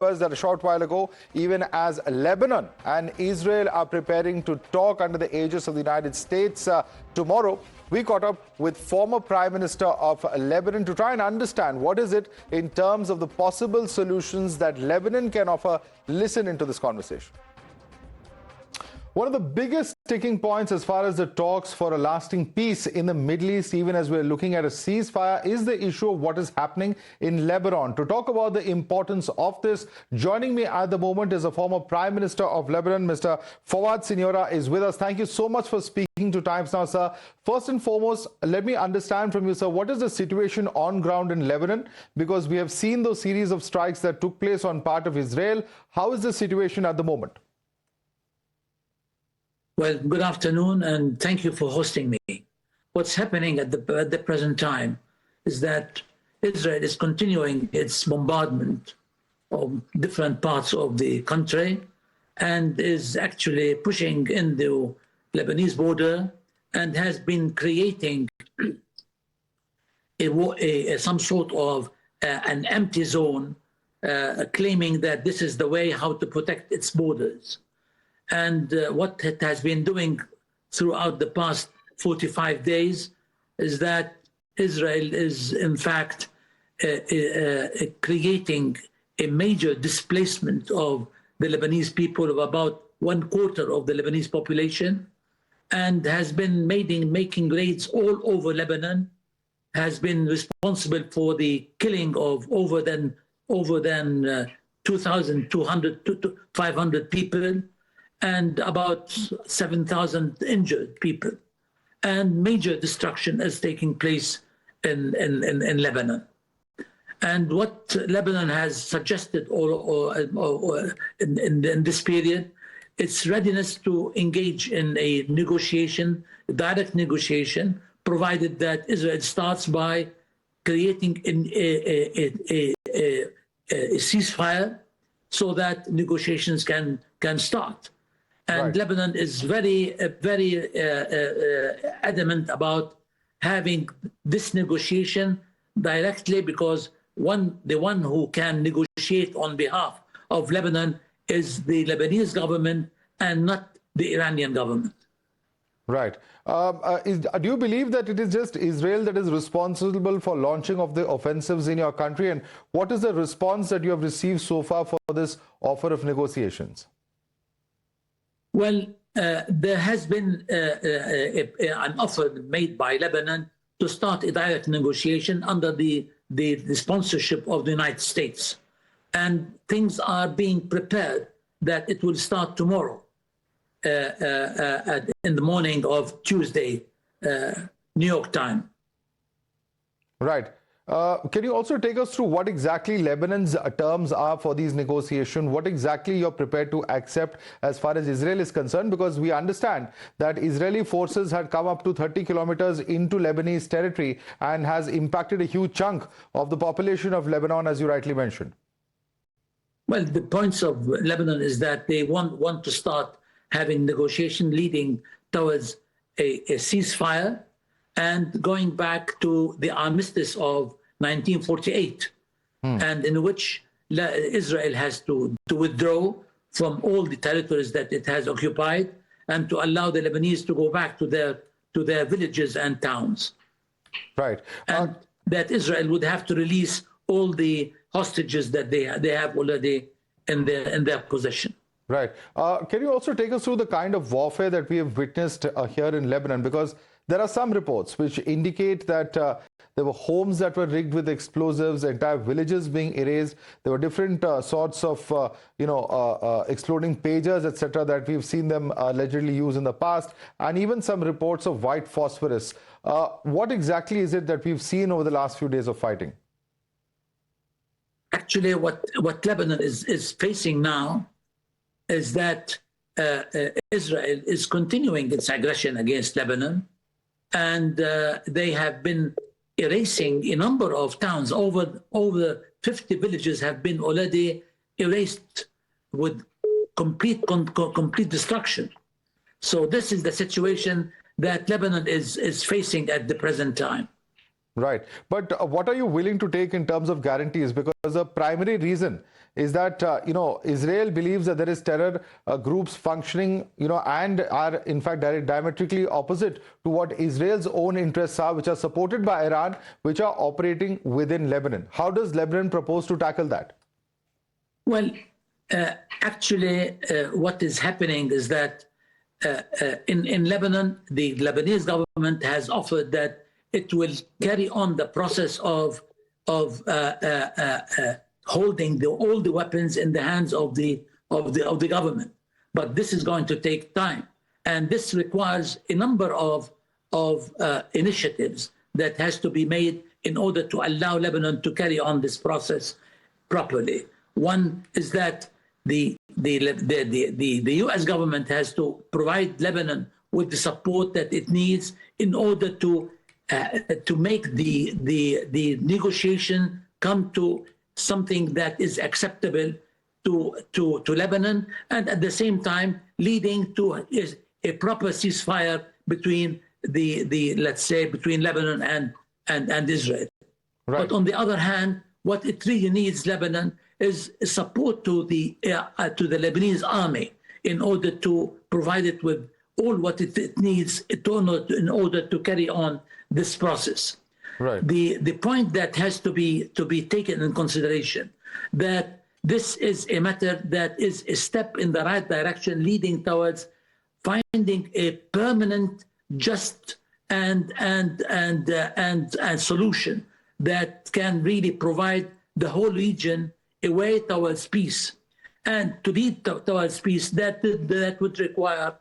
that a short while ago, even as Lebanon and Israel are preparing to talk under the aegis of the United States tomorrow, we caught up with former Prime Minister of Lebanon to try and understand what is it in terms of the possible solutions that Lebanon can offer. Listen into this conversation. One of the biggest sticking points as far as the talks for a lasting peace in the Middle East, even as we're looking at a ceasefire, is the issue of what is happening in Lebanon. To talk about the importance of this, joining me at the moment is a former Prime Minister of Lebanon, Mr. Fouad Siniora, is with us. Thank you so much for speaking to Times Now, sir. First and foremost, let me understand from you, sir, what is the situation on ground in Lebanon? Because we have seen those series of strikes that took place on part of Israel. How is the situation at the moment? Well, good afternoon, and thank you for hosting me. What's happening at the present time is that Israel is continuing its bombardment of different parts of the country and is actually pushing into Lebanese border and has been creating some sort of an empty zone, claiming that this is the way how to protect its borders. And what it has been doing throughout the past 45 days is that Israel is, in fact, creating a major displacement of the Lebanese people, of about 1/4 of the Lebanese population, and has been making raids all over Lebanon, has been responsible for the killing of over than 2,200 to 500 people, and about 7,000 injured people. And major destruction is taking place in Lebanon. And what Lebanon has suggested in this period, its readiness to engage in a negotiation, a direct negotiation, provided that Israel starts by creating a ceasefire so that negotiations can start. And right. Lebanon is very adamant about having this negotiation directly, because the one who can negotiate on behalf of Lebanon is the Lebanese government and not the Iranian government. Right. Do you believe that it is just Israel that is responsible for launching of the offensives in your country? And what is the response that you have received so far for this offer of negotiations? Well, there has been an offer made by Lebanon to start a direct negotiation under the sponsorship of the United States. And things are being prepared that it will start tomorrow in the morning of Tuesday, New York time. Right. Can you also take us through what exactly Lebanon's terms are for these negotiations? What exactly you're prepared to accept as far as Israel is concerned? Because we understand that Israeli forces had come up to 30 kilometers into Lebanese territory and has impacted a huge chunk of the population of Lebanon, as you rightly mentioned. Well, the points of Lebanon is that they want to start having negotiation leading towards a ceasefire and going back to the armistice of 1948, and in which Israel has to withdraw from all the territories that it has occupied and to allow the Lebanese to go back to their villages and towns. Right. And that Israel would have to release all the hostages that they have already in their possession. Right. Can you also take us through the kind of warfare that we have witnessed here in Lebanon? Because there are some reports which indicate that there were homes that were rigged with explosives, entire villages being erased. There were different sorts of, exploding pagers, etc., that we've seen them allegedly use in the past, and even some reports of white phosphorus. What exactly is it that we've seen over the last few days of fighting? Actually, what Lebanon is facing now is that Israel is continuing its aggression against Lebanon, and they have been erasing a number of towns. Over 50 villages have been already erased with complete destruction. So this is the situation that Lebanon is facing at the present time. Right. But what are you willing to take in terms of guarantees? Because the primary reason is that, Israel believes that there is terror groups functioning, and are in fact diametrically opposite to what Israel's own interests are, which are supported by Iran, which are operating within Lebanon. How does Lebanon propose to tackle that? Well, actually, what is happening is that in Lebanon, the Lebanese government has offered that it will carry on the process of holding all the weapons in the hands of the government, but this is going to take time, and this requires a number of initiatives that has to be made in order to allow Lebanon to carry on this process properly. One is that the U.S. government has to provide Lebanon with the support that it needs in order to make the negotiation come to something that is acceptable to Lebanon, and at the same time leading to a proper ceasefire between let's say between Lebanon and Israel. Right. But on the other hand, what it really needs, Lebanon, is support to the Lebanese army in order to provide it with all what it needs in order to carry on this process. Right. The point that has to be taken in consideration, that this is a matter that is a step in the right direction, leading towards finding a permanent, just and solution that can really provide the whole region a way towards peace. And to lead towards peace, that would require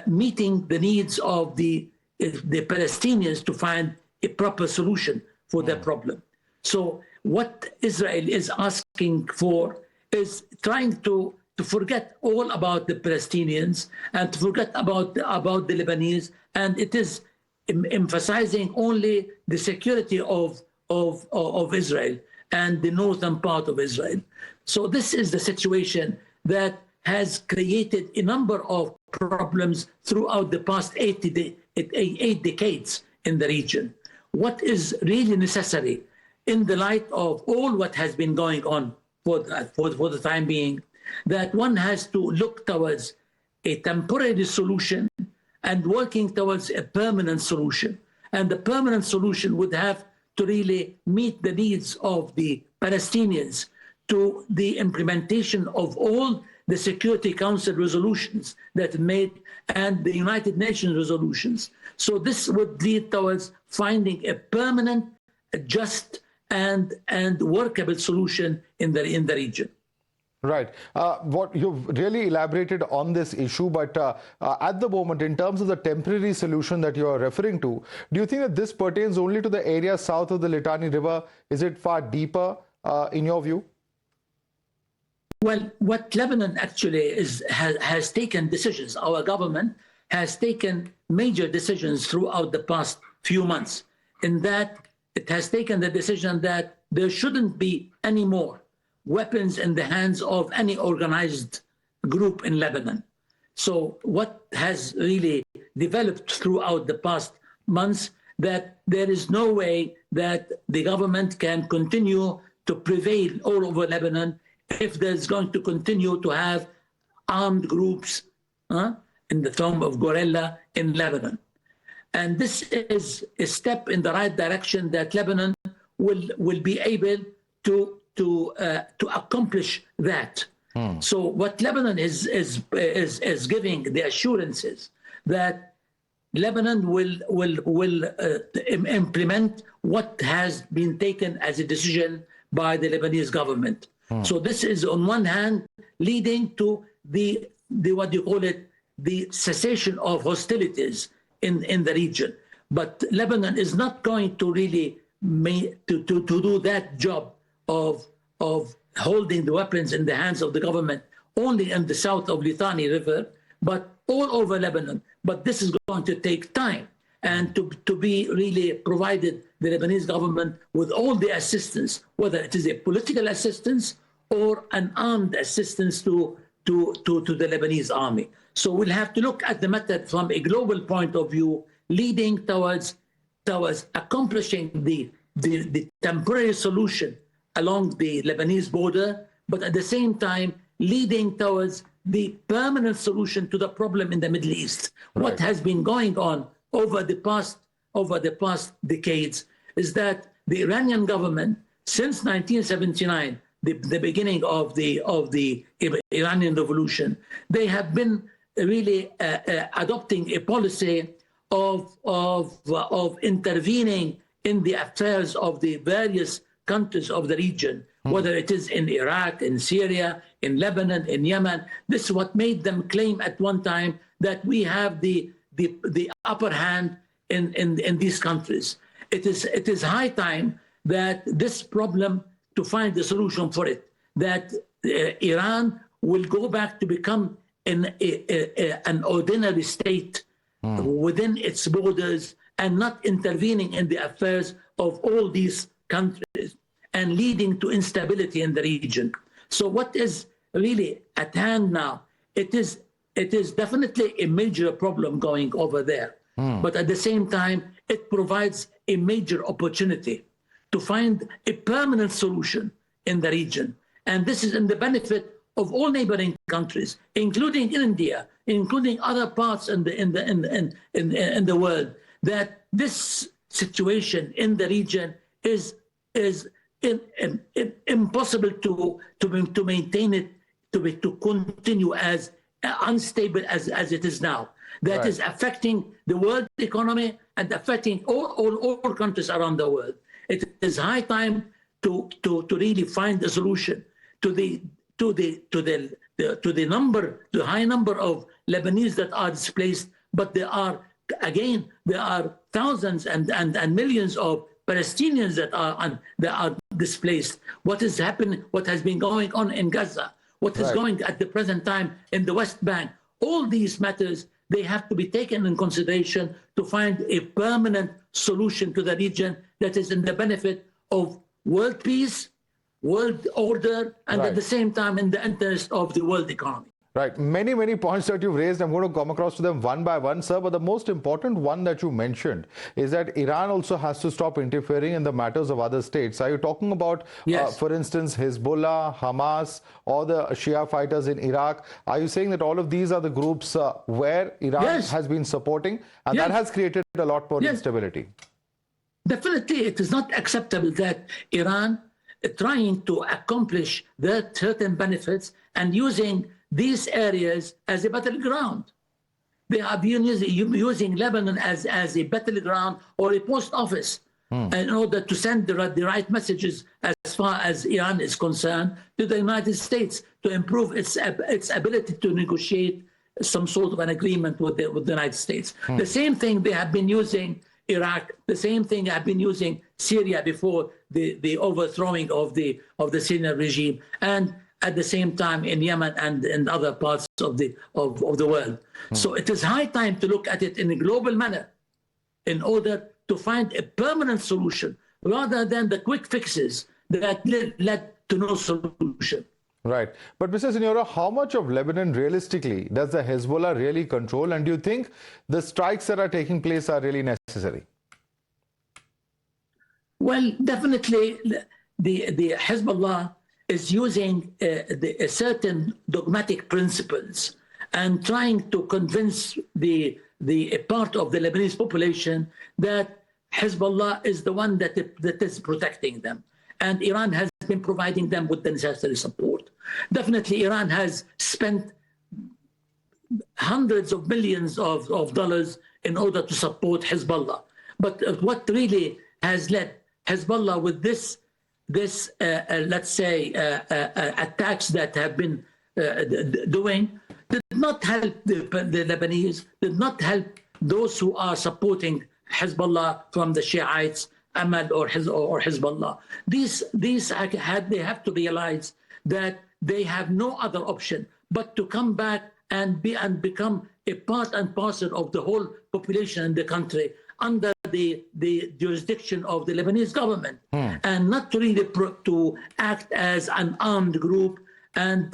meeting the needs of the Palestinians to find a proper solution for their problem. So what Israel is asking for is trying to forget all about the Palestinians and to forget about the Lebanese, and it is emphasizing only the security of Israel and the northern part of Israel. So this is the situation that has created a number of problems throughout the past 8 decades in the region. What is really necessary in the light of all what has been going on for the time being, that one has to look towards a temporary solution and working towards a permanent solution. And the permanent solution would have to really meet the needs of the Palestinians to the implementation of all the Security Council resolutions that made and the United Nations resolutions. So this would lead towards finding a permanent, just and workable solution in the region. Right. What you've really elaborated on this issue, but at the moment, in terms of the temporary solution that you are referring to, do you think that this pertains only to the area south of the Litani River? Is it far deeper in your view? Well, what Lebanon actually has taken decisions. Our government has taken major decisions throughout the past few months, in that it has taken the decision that there shouldn't be any more weapons in the hands of any organized group in Lebanon. So what has really developed throughout the past months, that there is no way that the government can continue to prevail all over Lebanon if there's going to continue to have armed groups in the form of guerrilla in Lebanon. And this is a step in the right direction that Lebanon will be able to accomplish that. So what Lebanon is giving the assurances that Lebanon will implement what has been taken as a decision by the Lebanese government. So this is on one hand leading to the what you call it, the cessation of hostilities in the region. But Lebanon is not going to really to do that job of holding the weapons in the hands of the government only in the south of Litani River, but all over Lebanon. But this is going to take time, and to be really provided the Lebanese government with all the assistance, whether it is a political assistance or an armed assistance to the Lebanese army. So we'll have to look at the matter from a global point of view, leading towards towards accomplishing the temporary solution along the Lebanese border, but at the same time leading towards the permanent solution to the problem in the Middle East. Right. What has been going on over the past decades is that the Iranian government, since 1979, the beginning of the Iranian Revolution, they have been really adopting a policy of intervening in the affairs of the various countries of the region, whether it is in Iraq, in Syria, in Lebanon, in Yemen. This is what made them claim at one time that we have the upper hand in these countries. It is high time that this problem, to find the solution for it, that Iran will go back to become an ordinary state within its borders and not intervening in the affairs of all these countries and leading to instability in the region. So what is really at hand now, it is definitely a major problem going over there. But at the same time, it provides a major opportunity to find a permanent solution in the region. And this is in the benefit of all neighboring countries, including India, including other parts in the world, that this situation in the region is impossible to maintain it, to continue as unstable as it is now. That is affecting the world economy and affecting all countries around the world. It is high time to really find a solution to the high number of Lebanese that are displaced, but there are thousands and millions of Palestinians that are displaced. What is happening? What has been going on in Gaza? What is going at the present time in the West Bank? All these matters, they have to be taken in consideration to find a permanent solution to the region that is in the benefit of world peace, world order, and at the same time in the interest of the world economy. Right. Many, many points that you've raised. I'm going to come across to them one by one, sir. But the most important one that you mentioned is that Iran also has to stop interfering in the matters of other states. Are you talking about, for instance, Hezbollah, Hamas, or the Shia fighters in Iraq? Are you saying that all of these are the groups where Iran has been supporting, and that has created a lot more instability? Definitely, it is not acceptable that Iran trying to accomplish their certain benefits and using these areas as a battleground. They have been using Lebanon as a battleground or a post office in order to send the right messages as far as Iran is concerned to the United States to improve its ability to negotiate some sort of an agreement with the United States. The same thing they have been using Iraq, the same thing they have been using Syria before the overthrowing of the Syrian regime, and at the same time in Yemen and in other parts of the world. So it is high time to look at it in a global manner in order to find a permanent solution rather than the quick fixes that led to no solution. Right. But Mr. Siniora, how much of Lebanon realistically does the Hezbollah really control? And do you think the strikes that are taking place are really necessary? Well, definitely the Hezbollah is using certain dogmatic principles and trying to convince a part of the Lebanese population that Hezbollah is the one that is protecting them. And Iran has been providing them with the necessary support. Definitely, Iran has spent hundreds of millions of dollars in order to support Hezbollah. But what really has led Hezbollah with this let's say, attacks that have been doing, did not help the Lebanese, did not help those who are supporting Hezbollah from the Shiites, Ahmad or Hezbollah. They have to realize that they have no other option but to come back and become a part and parcel of the whole population in the country under the jurisdiction of the Lebanese government, and not to really to act as an armed group and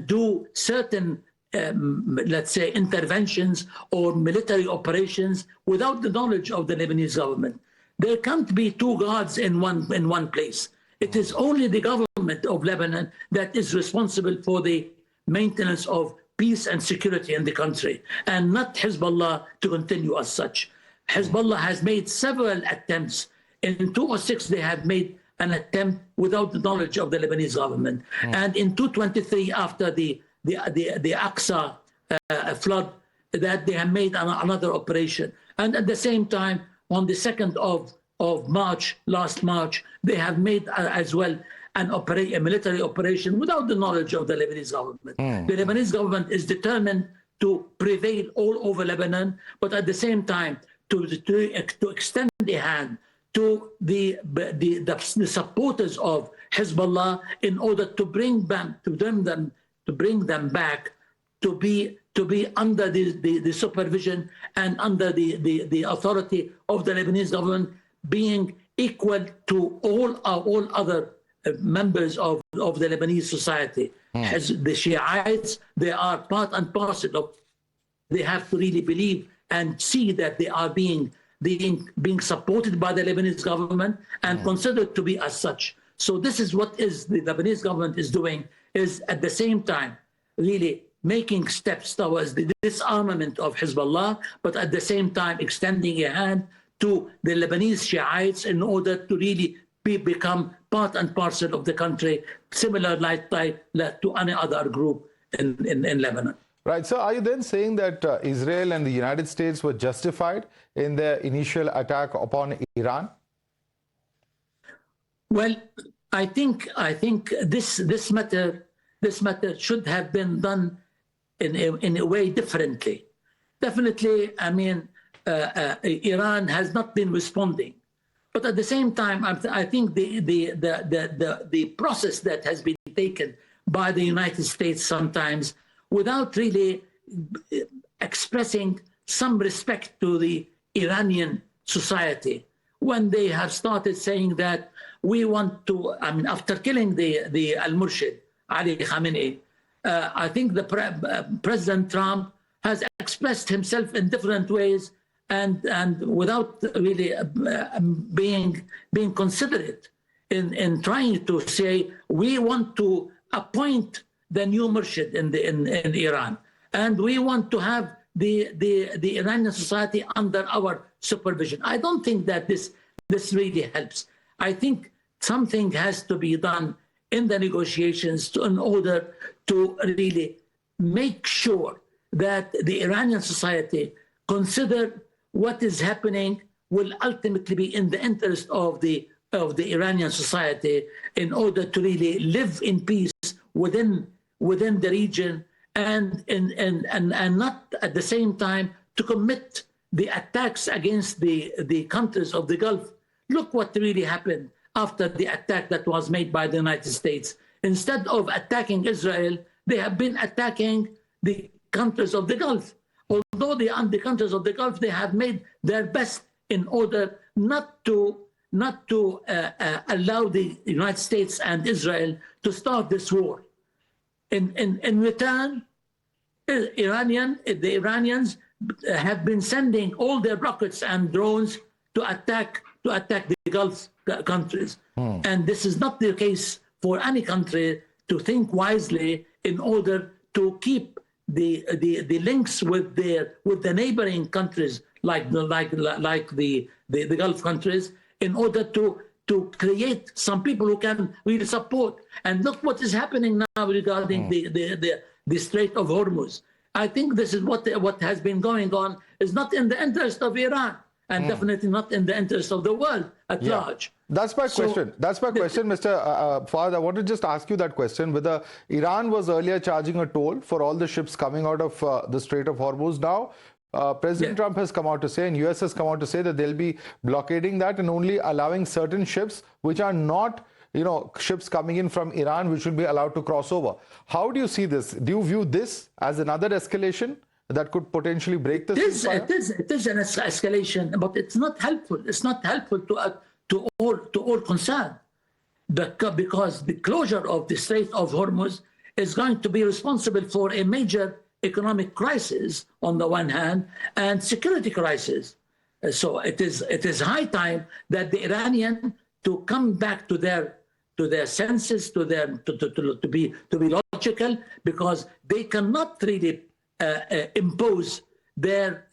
do certain let's say interventions or military operations without the knowledge of the Lebanese government. there can't be two gods in one place. It is only the government of Lebanon that is responsible for the maintenance of peace and security in the country, and not Hezbollah to continue as such. Hezbollah has made several attempts. In 2006, they have made an attempt without the knowledge of the Lebanese government. And in 2023, after the Aqsa flood, that they have made another operation. And at the same time, on the 2nd of March, last March, they have made as well a military operation without the knowledge of the Lebanese government. The Lebanese government is determined to prevail all over Lebanon, but at the same time to extend the hand to the supporters of Hezbollah in order to bring them back to be under the supervision and under the authority of the Lebanese government, being equal to all other members of the Lebanese society. As the Shiites, they are part and parcel of. They have to really believe and see that they are being supported by the Lebanese government and considered to be as such. So this is what the Lebanese government is doing, is at the same time really making steps towards the disarmament of Hezbollah, but at the same time extending a hand to the Lebanese Shiites in order to really become part and parcel of the country, similar to any other group in Lebanon. Right. So are you then saying that Israel and the United States were justified in their initial attack upon Iran? Well, I think this matter should have been done in a way differently. Definitely, I mean, Iran has not been responding, but at the same time, I think the process that has been taken by the United States sometimes, without really expressing some respect to the Iranian society, when they have started saying that we want to, I mean, after killing the Al-Murshid, Ali Khamenei, I think President Trump has expressed himself in different ways and without really being considerate in trying to say, we want to appoint the new Murshid in Iran, and we want to have the Iranian society under our supervision. I don't think that this really helps. I think something has to be done in the negotiations in order to really make sure that the Iranian society consider what is happening will ultimately be in the interest of the Iranian society, in order to really live in peace within the region, and not at the same time to commit the attacks against the countries of the Gulf. Look what really happened after the attack that was made by the United States. Instead of attacking Israel, they have been attacking the countries of the Gulf. Although the countries of the Gulf, they have made their best in order not to allow the United States and Israel to start this war. In return, the Iranians have been sending all their rockets and drones to attack the Gulf countries. And this is not the case for any country to think wisely in order to keep the links with the neighboring countries like the Gulf countries, in order to create some people who can really support. And look what is happening now regarding the Strait of Hormuz. I think this is what has been going on is not in the interest of Iran, and definitely not in the interest of the world at large. That's my question. That's my question, Mr. Fouad. I want to just ask you that question. Whether Iran was earlier charging a toll for all the ships coming out of the Strait of Hormuz. Now, President Trump has come out to say, and US has come out to say, that they'll be blockading that and only allowing certain ships which are not, ships coming in from Iran, which will be allowed to cross over. How do you see this? Do you view this as another escalation that could potentially break the ceasefire? It is an escalation, but it's not helpful. It's not helpful to all concerned, because the closure of the Strait of Hormuz is going to be responsible for a major economic crisis on the one hand, and security crisis. So it is high time that the Iranian to come back to their senses, to be logical, because they cannot really impose their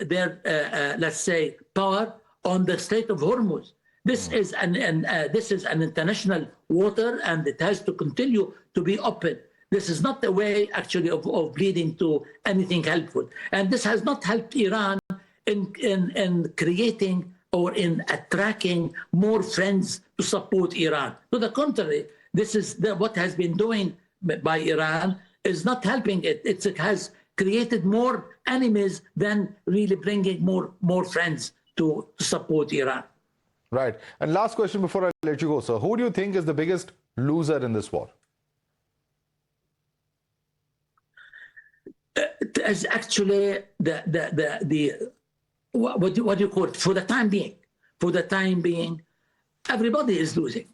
let's say power on the Strait of Hormuz. This is an international water, and it has to continue to be open. This is not the way actually of leading to anything helpful, and this has not helped Iran in creating or in attracting more friends to support Iran. To the contrary, this is what has been doing by Iran is not helping it. It has created more enemies than really bringing more friends to support Iran. Right. And last question before I let you go, sir. Who do you think is the biggest loser in this war? As actually what do you call it? For the time being, everybody is losing.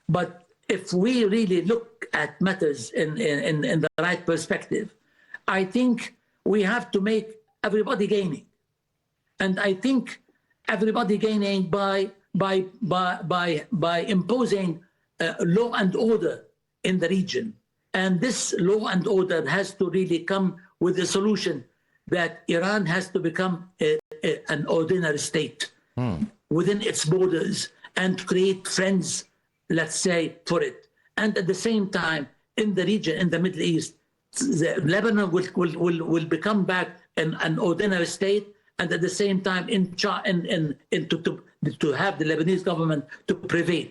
But if we really look at matters in the right perspective, I think we have to make everybody gaining, and I think everybody gaining by imposing law and order in the region. And this law and order has to really come with a solution that Iran has to become an ordinary state within its borders and create friends, let's say, for it. And at the same time, in the region, in the Middle East, Lebanon will become back an ordinary state, and at the same time to have the Lebanese government to prevail,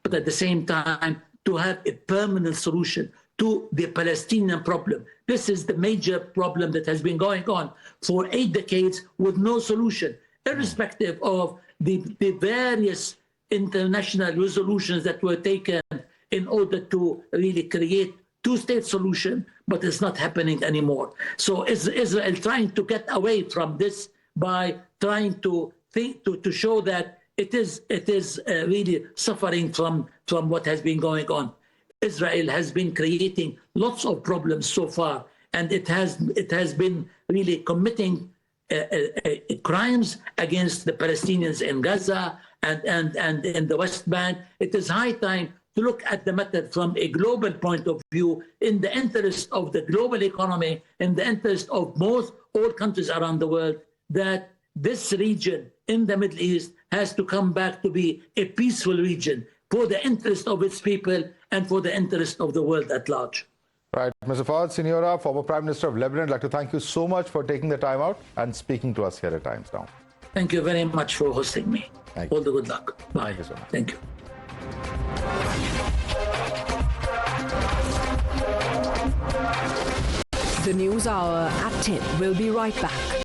but at the same time to have a permanent solution to the Palestinian problem. This is the major problem that has been going on for 8 decades with no solution, irrespective of the various international resolutions that were taken in order to really create two-state solution, but it's not happening anymore. So is Israel trying to get away from this by trying to show that it is really suffering from what has been going on. Israel has been creating lots of problems so far, and it has been really committing crimes against the Palestinians in Gaza and in the West Bank. It is high time to look at the matter from a global point of view, in the interest of the global economy, in the interest of all countries around the world, that this region in the Middle East has to come back to be a peaceful region for the interest of its people and for the interest of the world at large. Right. Mr. Fouad Siniora, former Prime Minister of Lebanon, I'd like to thank you so much for taking the time out and speaking to us here at Times Now. Thank you very much for hosting me. All the good luck. Bye. Thank you so much. Thank you. The News Hour at 10. We'll be right back.